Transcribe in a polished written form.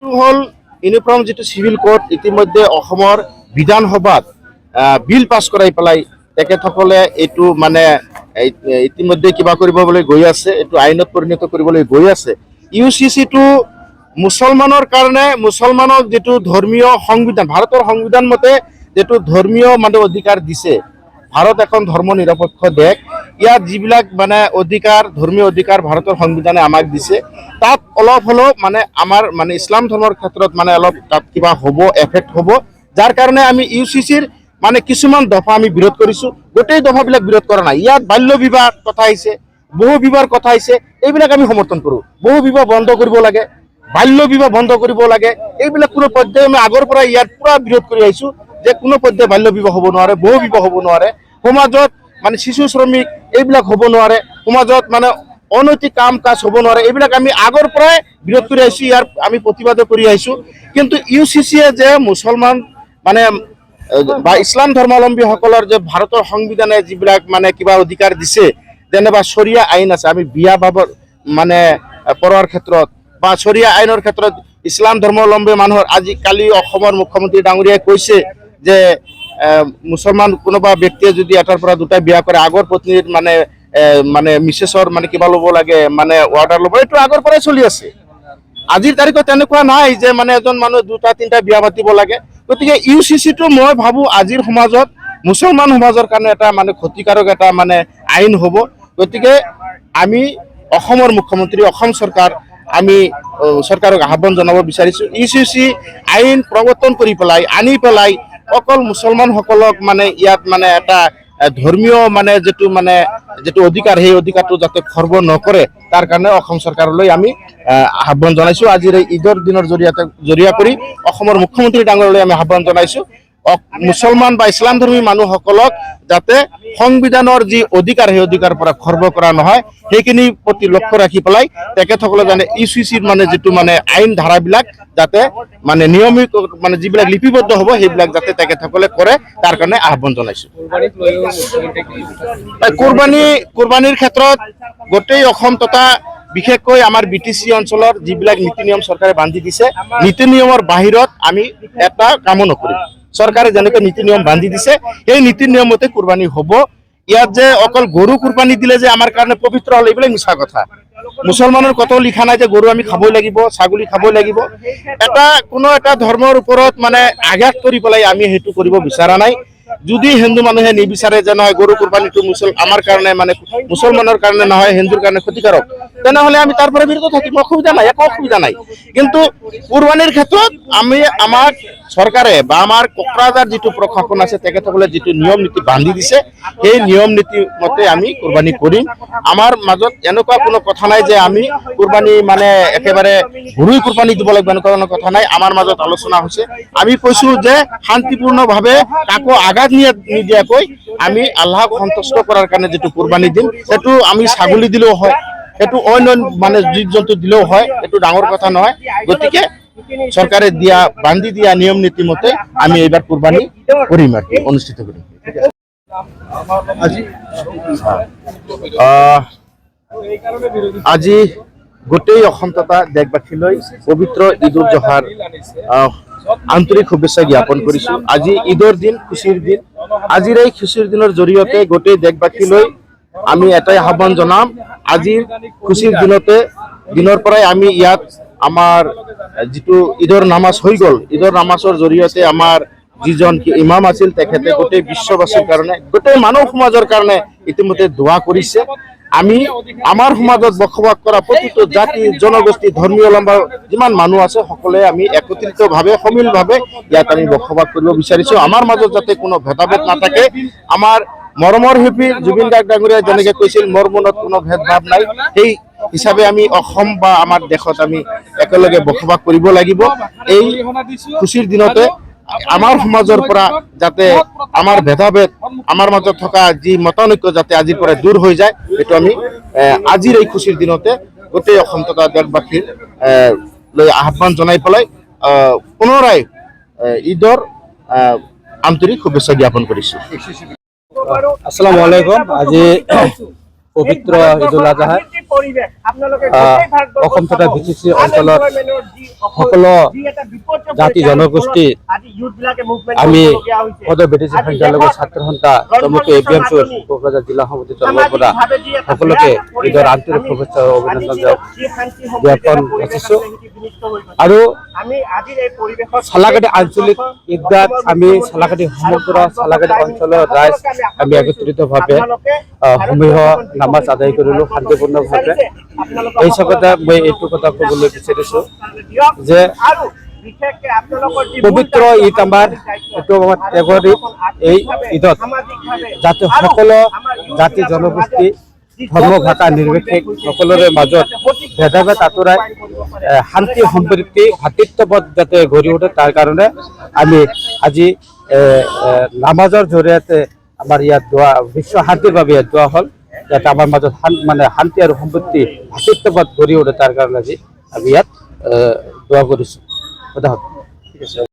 হল uniform যেটো civil code ইতিমধ্যে অসমৰ বিধানসভাত বিল পাছ কৰাই পেলাই তেখেতসকলে এইটো মানে ইতিমধ্যে কিবা কৰিবলৈ গৈ আছে, এইটো আইনত পৰিণত কৰিবলৈ গৈ আছে। ইউচিচি টো মুছলমানৰ কাৰণে মুছলমানক যেটো ধৰ্মীয় সংবিধান ভাৰতৰ সংবিধান মতে যেটো ধৰ্মীয় মানে অধিকাৰ দিছে। ভাৰত এখন ধৰ্ম নিৰপেক্ষ দেশ, ইয়াত যিবিলাক মানে অধিকাৰ ধৰ্মীয় অধিকাৰ ভাৰতৰ সংবিধানে আমাক দিছে, তাত অলপ হলেও মানে আমাৰ মানে ইছলাম ধৰ্মৰ ক্ষেত্ৰত মানে অলপ তাত কিবা হ'ব, এফেক্ট হ'ব, যাৰ কাৰণে আমি ইউচিচিৰ মানে কিছুমান দফা আমি বিৰোধ কৰিছো। গোটেই দফাবিলাক বিৰোধ কৰা নাই। ইয়াত বাল্য বিবাহ কথা আহিছে, বহু বিবাহৰ কথা আহিছে, এইবিলাক আমি সমৰ্থন কৰো। বহু বিবাহ বন্ধ কৰিব লাগে, বাল্য বিবাহ বন্ধ কৰিব লাগে, এইবিলাক কোনো পৰ্যায়ে আমি আগৰ পৰা ইয়াত পুৰা বিৰোধ কৰি আহিছো যে কোনো পৰ্যায়ে বাল্য বিবাহ হ'ব নোৱাৰে, বহু বিবাহ হ'ব নোৱাৰে, সমাজত মানে শিশু শ্ৰমিক এইবিলাক হ'ব নোৱাৰে, সমাজত মানে অনৈতিক কাম কাজ হ'ব নোৱাৰে, এইবিলাক আমি আগৰ পৰাই বিৰোধ কৰি আহিছো, ইয়াৰ আমি প্ৰতিবাদ কৰি আহিছো। কিন্তু ইউচিচিয়ে যে মুছলমান মানে বা ইছলাম ধৰ্মাৱলম্বীসকলৰ যে ভাৰতৰ সংবিধানে যিবিলাক মানে কিবা অধিকাৰ দিছে, যেনেবা শৰিয়া আইন আছে, আমি বিয়া বাবৰ মানে পঢ়াৰ ক্ষেত্ৰত বা শৰিয়া আইনৰ ক্ষেত্ৰত ইছলাম ধৰ্মাৱলম্বী মানুহৰ আজিকালি অসমৰ মুখ্যমন্ত্ৰী ডাঙৰীয়াই কৈছে যে মুছলমান কোনোবা ব্যক্তিয়ে যদি এটাৰ পৰা দুটা বিয়া কৰে, আগৰ পত্নীৰ মানে মানে মিছেছৰ মানে কিবা ল'ব লাগে, মানে অৰ্ডাৰ ল'ব, এইটো আগৰ পৰাই চলি আছে। আজিৰ তাৰিখত তেনেকুৱা নাই যে মানে এজন মানুহ দুটা তিনিটা বিয়া পাতিব লাগে। গতিকে ইউচিচিটো মই ভাবো আজিৰ সমাজত মুছলমান সমাজৰ কাৰণে এটা মানে ক্ষতিকাৰক এটা মানে আইন হ'ব। গতিকে আমি অসমৰ মুখ্যমন্ত্ৰী অসম চৰকাৰ আমি চৰকাৰক আহ্বান জনাব বিচাৰিছো, ইউচিচি আইন প্ৰৱৰ্তন কৰি পেলাই আনি পেলাই অকল মুছলমানসকলক মানে ইয়াত মানে এটা ধৰ্মীয় মানে যেটো অধিকাৰ, সেই অধিকাৰটো যাতে খৰ্ব নকৰে, তাৰ কাৰণে অসম চৰকাৰলৈ আমি আহ্বান জনাইছো। আজিৰ এই ঈদৰ দিনৰ জৰিয়া কৰি অসমৰ মুখ্যমন্ত্ৰী ডাঙৰলৈ আমি আহ্বান জনাইছো, মুছলমান বা ইছলাম ধৰ্মী মানুহসকলক যাতে সংবিধানৰ যি অধিকাৰ, সেই অধিকাৰ পৰা খৰ্ব কৰা নহয়, সেইখিনি প্ৰতি লক্ষ্য ৰাখি পেলাই তেখেতসকলে জানে ইউচিচিৰ মানে যেটো মানে আইন ধাৰাবিলাক যাতে মানে নিয়মিত মানে যিবিলাক লিপিবদ্ধ হ'ব, সেইবিলাক যাতে তেখেতসকলে কৰে, তাৰ কাৰণে আহ্বান জনাইছো। কুৰবানীৰ ক্ষেত্ৰত গোটেই অসম তথা বিশেষকৈ আমাৰ BTC অঞ্চলৰ যিবিলাক নীতি নিয়ম চৰকাৰে বান্ধি দিছে, নীতি নিয়মৰ বাহিৰত আমি এটা কামো নকৰিম। চৰকাৰে যেনেকৈ নীতি নিয়ম বান্ধি দিছে, সেই নীতি নিয়মতে কুৰবানী হ'ব। ইয়াত যে অকল গৰু কুৰবানী দিলে যে আমাৰ কাৰণে পবিত্ৰ হ'ল, এইবিলাক মিছা কথা। মুছলমানৰ কত লিখা নাই যে গৰু আমি খাবই লাগিব, ছাগলী খাবই লাগিব। কোনো এটা ধৰ্মৰ ওপৰত মানে আঘাত কৰি পেলাই আমি সেইটো কৰিব বিচৰা নাই। যদি হিন্দু মানুহে নিবিচাৰে যে নহয় গৰু কুৰবানীটো আমাৰ কাৰণে মানে মুছলমানৰ কাৰণে নহয়, হিন্দুৰ কাৰণে ক্ষতিকাৰক, তেনেহলে আমি তাৰ পৰা বিৰত থাকিম, অসুবিধা নাই, একো অসুবিধা নাই। কিন্তু কুৰবানীৰ ক্ষেত্ৰত আমাক চৰকাৰে বা আমাৰ কোকৰাঝাৰ যিটো প্ৰশাসন আছে, তেখেতসকলে যিটো নিয়ম নীতি বান্ধি দিছে, সেই নিয়ম নীতি মতে আমি কুৰবানী কৰিম। আমাৰ মাজত এনেকুৱা কোনো কথা নাই যে আমি কুৰবানী মানে একেবাৰে গৰুই কুৰবানী দিব লাগিব, এনেকুৱা কোনো কথা নাই। আমাৰ মাজত আলোচনা হৈছে, আমি কৈছো যে শান্তিপূৰ্ণভাৱে কাকো আঘাত নিদিয়াকৈ আমি আল্লাহক সন্তুষ্ট কৰাৰ কাৰণে যিটো কুৰবানী দিম, সেইটো আমি ছাগলী দিলেও হয়, সেইটো অন্য মানে জীৱ জন্তু দিলেও হয়, এইটো ডাঙৰ কথা নহয়। গতিকে চৰকাৰে বান্ধি দিয়া নিয়ম নীতি মতে আমি এইবাৰ কুৰবানী কৰিম আৰু অনুষ্ঠিত কৰিম। আজি গোটেই অসম তথা দেশবাসীলৈ পবিত্ৰ ঈদ উল জুহাৰ আন্তৰিক শুভেচ্ছা জ্ঞাপন কৰিছো। আজি ঈদৰ দিন, খুচিৰ দিন। আজিৰ এই খুচিৰ দিনৰ জৰিয়তে গোটেই দেশবাসীলৈ আমি এটাই আহ্বান জনাম, আজিৰ খুচিৰ দিনৰ পৰাই আমি ইয়াত আমাৰ যিটো ঈদৰ নামাজ হৈ গ'ল, ঈদৰ নামাজৰ জৰিয়তে আমাৰ যিজন ইমাম আছিল, তেখেতে গোটেই বিশ্ববাসীৰ কাৰণে, গোটেই মানৱ সমাজৰ কাৰণে ইতিমধ্যে দোৱা কৰিছে। আমি আমাৰ সমাজত বসবাস কৰা প্ৰতিটো জাতি জনগোষ্ঠী ধৰ্মীয় যিমান মানুহ আছে, সকলোৱে আমি একত্ৰিতভাৱে সমিলভাৱে ইয়াত আমি বসবাস কৰিব বিচাৰিছো। আমাৰ মাজত যাতে কোনো ভেদাভেদ নাথাকে। আমাৰ মৰমৰ শিল্পী জুবিন গাৰ্গ ডাঙৰীয়াই যেনেকে কৈছিল, মোৰ মনত কোনো ভেদভাৱ নাই, সেই হিচাপে আমি অসম বা আমাৰ দেশত আমি একেলগে বসবাস কৰিব লাগিব। এই খুচিৰ দিনতে আমাৰ সমাজৰ পৰা যাতে আমাৰ ভেদাভেদ, আমাৰ মাজত থকা যি মতানৈক্য যাতে আজিৰ পৰা দূৰ হৈ যায়, সেইটো আমি আজিৰ এই খুচিৰ দিনতে গোটেই অসম তথা দেশবাসীৰ লৈ আহ্বান জনাই পেলাই পুনৰাই ঈদৰ আন্তৰিক শুভেচ্ছা জ্ঞাপন কৰিছো। আসসালামু আলাইকুম। আজি পবিত্ৰ ঈদুল আজহা অসম তথা BTC অঞ্চলত সকলো জাতি জনগোষ্ঠী আমি সদৌ BTC সংখ্যালঘু ছাত্ৰ সন্থা চমুকৈ ABM কোকৰাঝাৰ জিলা সমিতিৰ তৰফৰ পৰা সকলোকে ঈদৰ আন্তৰিক শুভেচ্ছা আৰু অভিনন্দন জ্ঞাপন কৰিছোঁ। আৰু চালাকাটি আঞ্চলিক ঈদগাহ আমি চালাকাটি সমগ্ৰ চালাকাটি অঞ্চলৰ ৰাইজ আমি একত্ৰিতভাৱে সমূহ নামাজ আদায় কৰিলোঁ শান্তিপূৰ্ণভাৱে। এই চকতে মই এইটো কথা ক'বলৈ বিচাৰিছোঁ যে পবিত্ৰ ঈদ আমাৰ এইটো আমাৰ ত্যাগৰ ঈদ। এই ঈদত যাতে সকলো জাতি জনগোষ্ঠী ধৰ্ম ভাষা নিৰ্বিশেষে সকলোৰে মাজত ভেদাভেদ আঁতৰাই শান্তি সম্প্ৰীতি ভাতৃত্ববোধ যাতে গঢ়ি উঠে তাৰ কাৰণে আমি আজি নামাজৰ জৰিয়তে আমাৰ ইয়াত দোৱা বিশ্ব শান্তিৰ বাবে ইয়াত দোৱা হ'ল যাতে আমাৰ মাজত শান্তি আৰু সম্প্ৰীতি ভাতৃত্ববোধ গঢ়ি উঠে তাৰ কাৰণে আজি আমি ইয়াত দোৱা কৰিছোঁ। ঠিক আছে।